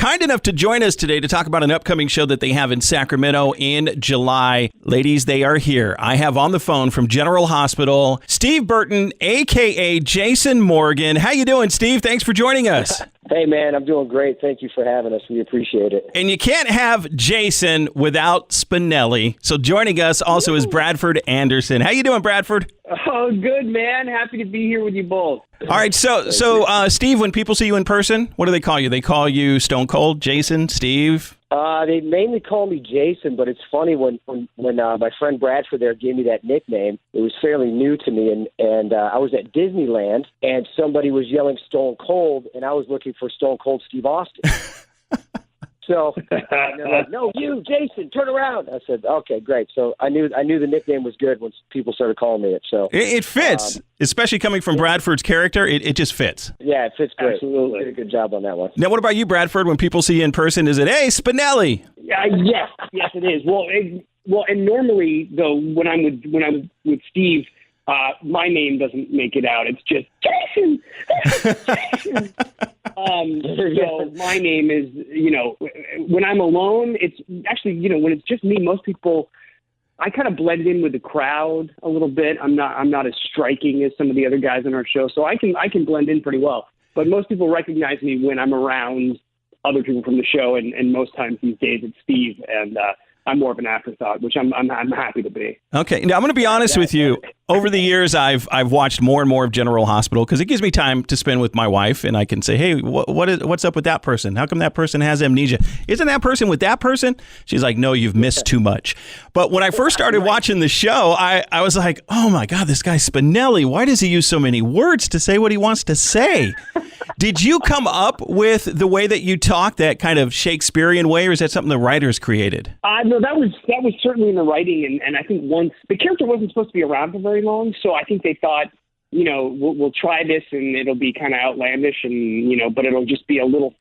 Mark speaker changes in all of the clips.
Speaker 1: kind enough to join us today to talk about an upcoming show that they have in Sacramento in July. Ladies, they are here. I have on the phone from General Hospital, Steve Burton, a.k.a. Jason Morgan. How you doing, Steve? Thanks for joining us.
Speaker 2: Hey, man, I'm doing great. Thank you for having us. We appreciate it.
Speaker 1: And you can't have Jason without Spinelli. So joining us also is Bradford Anderson. How you doing, Bradford?
Speaker 3: Oh, good, man. Happy to be here with you both.
Speaker 1: All right, so Steve, when people see you in person, what do they call you? They call you Stone Cold, Jason, Steve?
Speaker 2: They mainly call me Jason, but it's funny when my friend Bradford there gave me that nickname. It was fairly new to me, and I was at Disneyland, and somebody was yelling Stone Cold, and I was looking for Stone Cold Steve Austin. So and they're like, "No, you, Jason, turn around." I said, "Okay, great." So I knew the nickname was good when people started calling me it. So
Speaker 1: it fits, especially coming from Bradford's character. It just fits.
Speaker 2: Yeah, it fits great.
Speaker 3: Absolutely.
Speaker 2: You did a good job on that one.
Speaker 1: Now, what about you, Bradford? When people see you in person, is it, "Hey, Spinelli"?
Speaker 3: Yes, it is. Well, and normally though, when I'm with Steve, my name doesn't make it out. It's just Jason. Jason. So my name is, when I'm alone, it's actually, when it's just me, most people, I kind of blend in with the crowd a little bit. I'm not as striking as some of the other guys on our show, so I can blend in pretty well. But most people recognize me when I'm around other people from the show, and most times these days it's Steve, and I'm more of an afterthought, which I'm happy to be. Okay, now I'm going to be honest with you. Over the years, I've watched more and more of General Hospital because it gives me time to spend with my wife, and I can say, "Hey, what's up with that person? How come that person has amnesia? Isn't that person with that person?" She's like, "No, you've missed too much." But when I first started watching the show, I was like, "Oh my God, this guy Spinelli! Why does he use so many words to say what he wants to say?" Did you come up with the way that you talk, that kind of Shakespearean way, or is that something the writers created? No, that was certainly in the writing, and I think once the character wasn't supposed to be around for very long, so I think they thought, we'll try this and it'll be kind of outlandish, and but it'll just be a little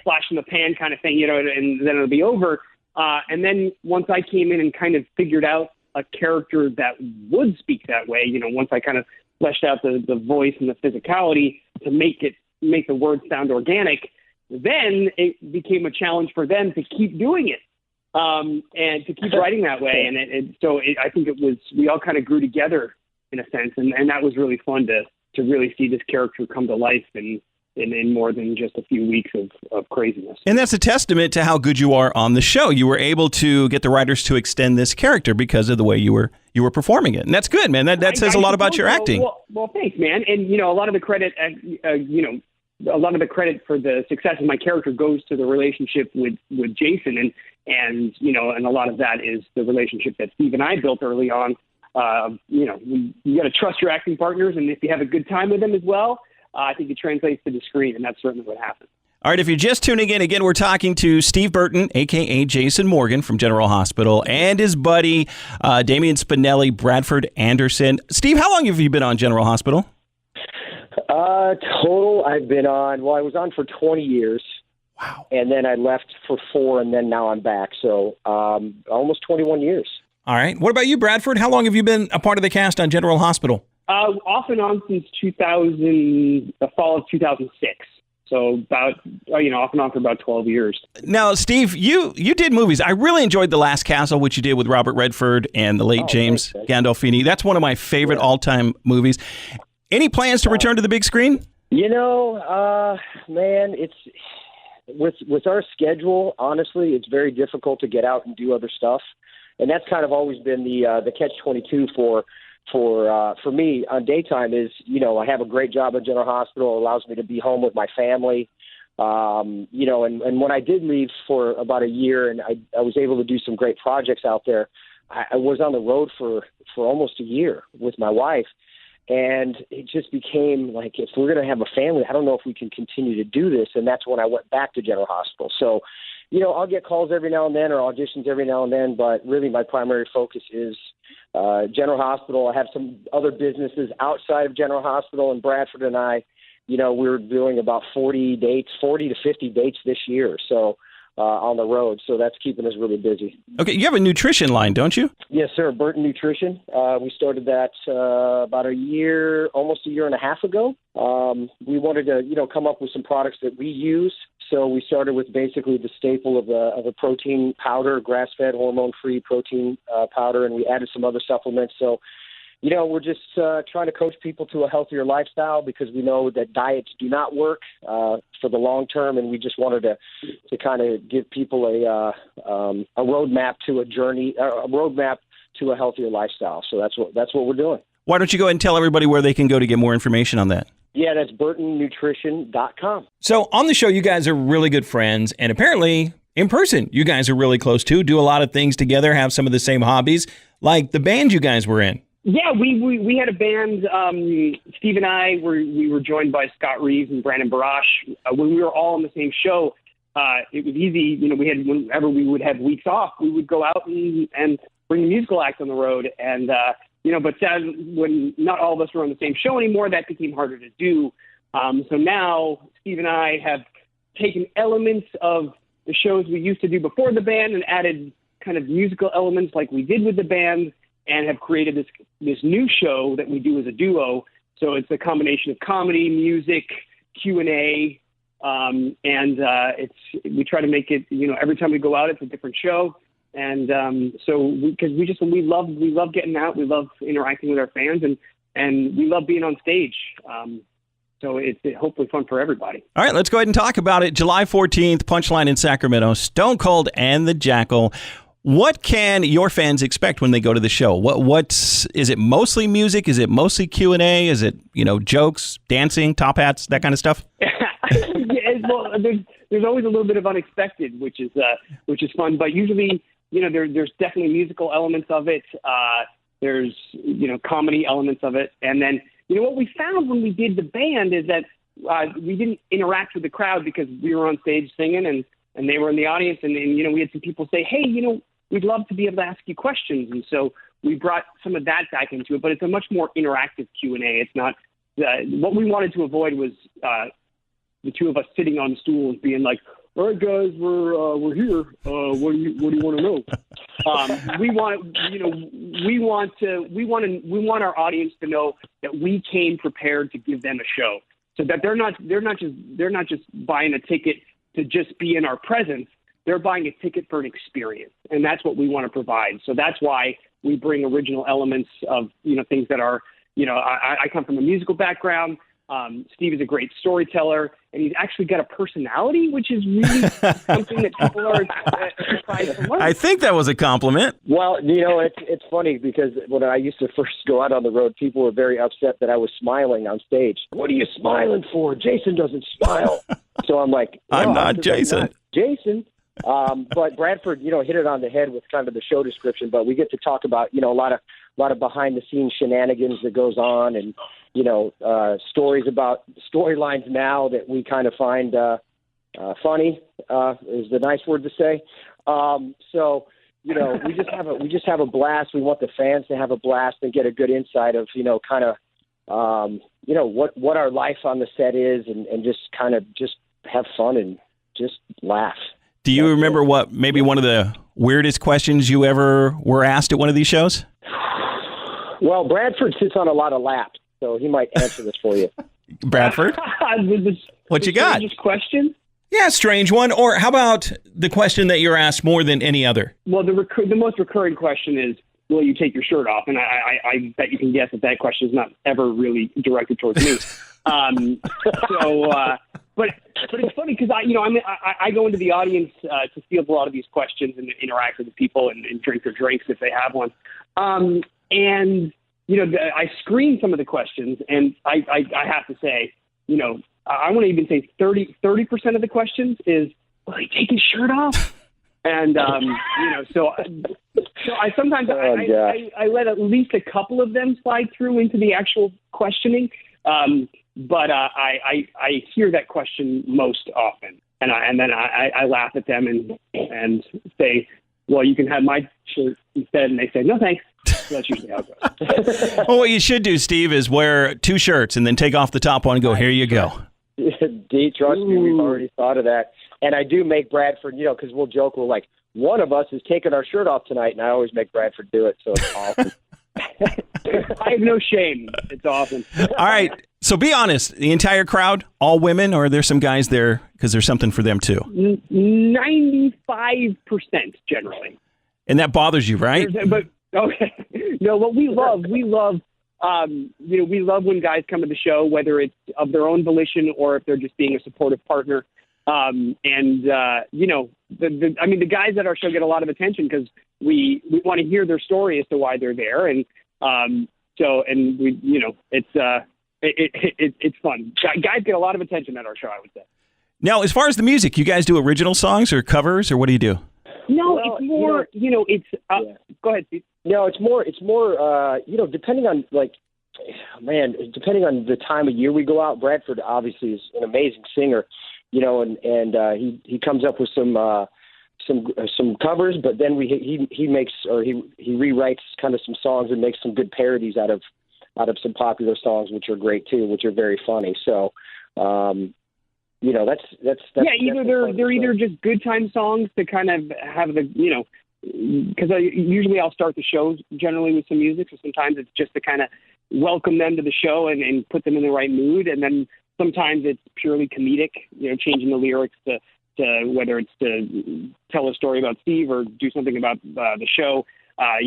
Speaker 3: flash in the pan kind of thing, and then it'll be over. And then once I came in and kind of figured out a character that would speak that way, once I kind of fleshed out the voice and the physicality to make the words sound organic, then it became a challenge for them to keep doing it, and to keep writing that way. And I think we all kind of grew together in a sense, and that was really fun to really see this character come to life in more than just a few weeks of craziness.
Speaker 1: And that's a testament to how good you are on the show. You were able to get the writers to extend this character because of the way you were performing it. And that's good, man. That says a lot about your acting.
Speaker 3: Well, thanks, man. And, a lot of the credit, a lot of the credit for the success of my character goes to the relationship with Jason. And a lot of that is the relationship that Steve and I built early on. You got to trust your acting partners. And if you have a good time with them as well, I think it translates to the screen, and that's certainly what happened.
Speaker 1: All right, if you're just tuning in, again, we're talking to Steve Burton, a.k.a. Jason Morgan from General Hospital, and his buddy, Damian Spinelli, Bradford Anderson. Steve, how long have you been on General Hospital?
Speaker 2: Total, I've been on, I was on for 20 years.
Speaker 1: Wow.
Speaker 2: And then I left for 4, and then now I'm back. So almost 21 years. All
Speaker 1: right. What about you, Bradford? How long have you been a part of the cast on General Hospital?
Speaker 3: Off and on since the fall of 2006. So about, off and on for about 12 years.
Speaker 1: Now, Steve, you did movies. I really enjoyed The Last Castle, which you did with Robert Redford and the late James Gandolfini. That's one of my favorite all-time movies. Any plans to return to the big screen?
Speaker 2: Man, it's with our schedule, honestly, it's very difficult to get out and do other stuff. And that's kind of always been the catch-22 for me on daytime is, I have a great job at General Hospital. It allows me to be home with my family. And when I did leave for about a year and I was able to do some great projects out there, I was on the road for almost a year with my wife. And it just became like, if we're going to have a family, I don't know if we can continue to do this. And that's when I went back to General Hospital. So, I'll get calls every now and then or auditions every now and then, but really my primary focus is General Hospital. I have some other businesses outside of General Hospital, and Bradford and I, we're doing about 40 to 50 dates this year. So on the road. So that's keeping us really busy.
Speaker 1: Okay. You have a nutrition line, don't you?
Speaker 2: Yes, sir. Burton Nutrition. We started that about almost a year and a half ago. We wanted to, come up with some products that we use So we started with basically the staple of a protein powder, grass-fed, hormone-free protein powder, and we added some other supplements. So, we're just trying to coach people to a healthier lifestyle because we know that diets do not work for the long term, and we just wanted to kind of give people a roadmap to a journey, a roadmap to a healthier lifestyle. So that's what we're doing.
Speaker 1: Why don't you go ahead and tell everybody where they can go to get more information on that?
Speaker 2: Yeah, that's burtonnutrition.com.
Speaker 1: So on the show, you guys are really good friends, and apparently in person, you guys are really close too, do a lot of things together, have some of the same hobbies, like the band you guys were in.
Speaker 3: Yeah, we had a band. Steve and I we were joined by Scott Reeves and Brandon Barash. When we were all on the same show, it was easy. Whenever we would have weeks off, we would go out and bring a musical act on the road. And but when not all of us were on the same show anymore, that became harder to do. So now Steve and I have taken elements of the shows we used to do before the band and added kind of musical elements like we did with the band, and have created this new show that we do as a duo. So it's a combination of comedy, music, Q&A, and we try to make it, every time we go out, it's a different show. And because we love getting out, we love interacting with our fans, and we love being on stage. So it's hopefully fun for everybody. All
Speaker 1: right, let's go ahead and talk about it. July 14th, Punchline in Sacramento, Stone Cold and the Jackal. What can your fans expect when they go to the show? What's is it mostly music? Is it mostly Q&A? Is it, jokes, dancing, top hats, that kind of stuff?
Speaker 3: Well, there's always a little bit of unexpected, which is fun. But usually, there's definitely musical elements of it. There's comedy elements of it, and then what we found when we did the band is that we didn't interact with the crowd because we were on stage singing and they were in the audience, and we had some people say, hey, we'd love to be able to ask you questions. And so we brought some of that back into it, but it's a much more interactive Q&A. It's not what we wanted to avoid was the two of us sitting on stools being like, all right, guys, we're here. What do you want to know? We want our audience to know that we came prepared to give them a show, so that they're not just buying a ticket to just be in our presence. They're buying a ticket for an experience, and that's what we want to provide. So that's why we bring original elements of things that are I come from a musical background. Steve is a great storyteller, and he's actually got a personality, which is really something that people are surprised to learn.
Speaker 1: I think that was a compliment.
Speaker 2: Well, it's funny because when I used to first go out on the road, people were very upset that I was smiling on stage. What are you smiling for? Jason doesn't smile. So I'm like,
Speaker 1: I'm not Jason.
Speaker 2: I'm not Jason. But Bradford, hit it on the head with kind of the show description. But we get to talk about, a lot of behind the scenes shenanigans that goes on, and stories about storylines now that we kind of find funny is the nice word to say. So we just have a blast. We want the fans to have a blast and get a good insight of what our life on the set is, and just kind of just have fun and just laugh.
Speaker 1: Do you remember what maybe one of the weirdest questions you ever were asked at one of these shows?
Speaker 2: Well, Bradford sits on a lot of laps, so he might answer this for you.
Speaker 1: Bradford? What you got?
Speaker 3: Just question?
Speaker 1: Yeah, strange one. Or how about the question that you're asked more than any other? Well,
Speaker 3: the most recurring question is, will you take your shirt off? And I bet you can guess that question is not ever really directed towards me. But it's funny because I go into the audience to field a lot of these questions and interact with the people and drink their drinks if they have one. And I screen some of the questions, and I have to say, I want to even say 30% of the questions is, will he take his shirt off? And so I sometimes I let at least a couple of them slide through into the actual questioning. But I hear that question most often, and then I laugh at them and say, well, you can have my shirt instead. And they say, no, thanks. So that's usually how it goes.
Speaker 1: Well, what you should do, Steve, is wear two shirts and then take off the top one and go, here you go.
Speaker 2: D, trust me, we've already thought of that. And I do make Bradford, because we'll joke, we're like, one of us is taking our shirt off tonight, and I always make Bradford do it, so it's awesome.
Speaker 3: I have no shame. It's awesome.
Speaker 1: All right. So be honest, the entire crowd, all women, or are there some guys there because there's something for them too?
Speaker 3: 95% generally.
Speaker 1: And that bothers you, right?
Speaker 3: But okay, no. What we love, we love when guys come to the show, whether it's of their own volition or if they're just being a supportive partner. The guys at our show get a lot of attention because we want to hear their story as to why they're there, and it's fun. Guys get a lot of attention at our show, I would say.
Speaker 1: Now, as far as the music, you guys do original songs or covers, or what do you do?
Speaker 3: No, well, it's more, go ahead, Steve.
Speaker 2: No, it's more, depending on depending on the time of year we go out. Bradford obviously is an amazing singer, and he comes up with some covers, but then he rewrites kind of some songs and makes some good parodies out of some popular songs, which are great too, which are very funny. So, that's
Speaker 3: they're either just good time songs to kind of have because usually I'll start the shows generally with some music, so sometimes it's just to kind of welcome them to the show and put them in the right mood, and then sometimes it's purely comedic, changing the lyrics to whether it's to tell a story about Steve or do something about the show. I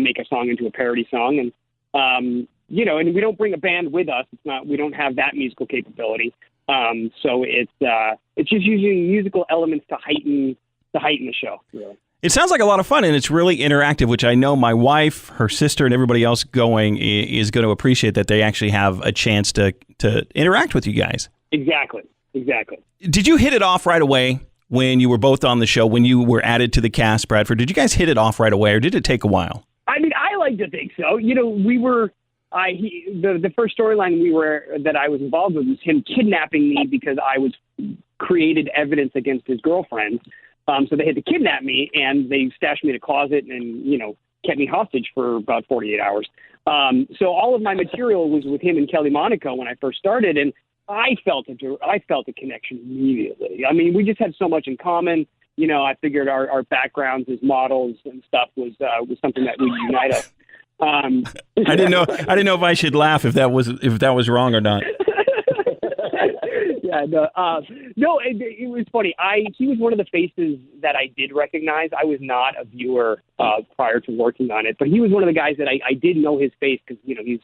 Speaker 3: make a song into a parody song, and and we don't bring a band with us. We don't have that musical capability. So it's just using musical elements to heighten the show. Really.
Speaker 1: It sounds like a lot of fun, and it's really interactive, which I know my wife, her sister, and everybody else going is going to appreciate, that they actually have a chance to interact with you guys.
Speaker 3: Exactly.
Speaker 1: Did you hit it off right away when you were both on the show, when you were added to the cast, Bradford? Did you guys hit it off right away, or did it take a while?
Speaker 3: I mean, I like to think so. We were... the first storyline that I was involved with was him kidnapping me because I was created evidence against his girlfriend. So they had to kidnap me, and they stashed me in a closet and, kept me hostage for about 48 hours. So all of my material was with him and Kelly Monaco when I first started, and I felt a connection immediately. I mean, we just had so much in common. I figured our backgrounds as models and stuff was something that would unite us. I
Speaker 1: didn't know if I should laugh if that was wrong or not.
Speaker 3: Yeah, no, it was funny. He was one of the faces that I did recognize. I was not a viewer prior to working on it, but he was one of the guys that I did know his face because he's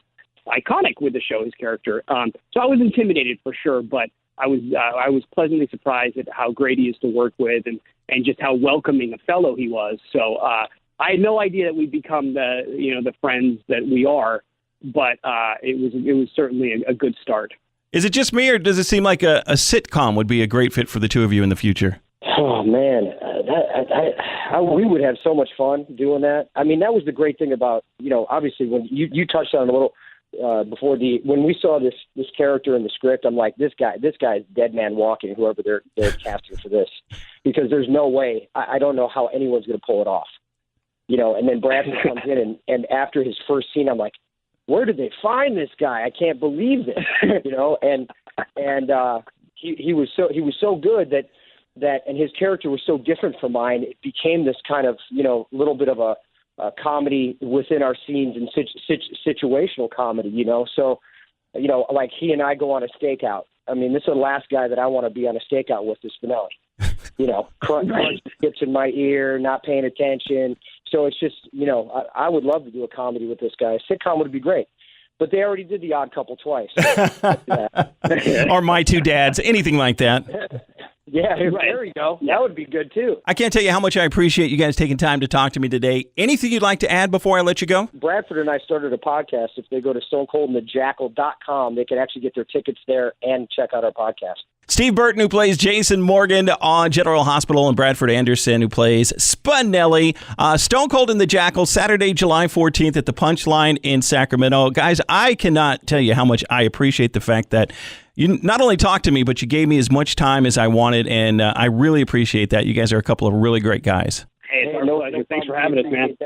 Speaker 3: iconic with the show, his character. So I was intimidated for sure, but I was pleasantly surprised at how great he is to work with and just how welcoming a fellow he was. So I had no idea that we'd become the friends that we are, but it was certainly a good start.
Speaker 1: Is it just me, or does it seem like a sitcom would be a great fit for the two of you in the future?
Speaker 2: Oh man, we would have so much fun doing that. I mean, that was the great thing about obviously when you touched on it a little before when we saw this character in the script, I'm like, this guy's dead man walking. Whoever they're casting for this, because there's no way. I don't know how anyone's going to pull it off. And then Bradford comes in, and after his first scene, I'm like, where did they find this guy? I can't believe this, and he was so good that, and his character was so different from mine. It became this kind of, little bit of a comedy within our scenes and situational comedy, So, like he and I go on a stakeout. I mean, this is the last guy that I want to be on a stakeout with, is Spinelli. Crunch gets in my ear, not paying attention. So it's just, I would love to do a comedy with this guy. A sitcom would be great. But they already did The Odd Couple twice.
Speaker 1: Or My Two Dads, anything like that.
Speaker 2: Yeah, there you go. That would be good, too.
Speaker 1: I can't tell you how much I appreciate you guys taking time to talk to me today. Anything you'd like to add before I let you go?
Speaker 2: Bradford and I started a podcast. If they go to stonecoldandthejackal.com, they can actually get their tickets there and check out our podcast.
Speaker 1: Steve Burton, who plays Jason Morgan on General Hospital, and Bradford Anderson, who plays Spinelli. Stone Cold and the Jackal, Saturday, July 14th at the Punchline in Sacramento. Guys, I cannot tell you how much I appreciate the fact that you not only talked to me, but you gave me as much time as I wanted, and I really appreciate that. You guys are a couple of really great guys.
Speaker 3: Hey, it's our pleasure. Thanks for having us, man.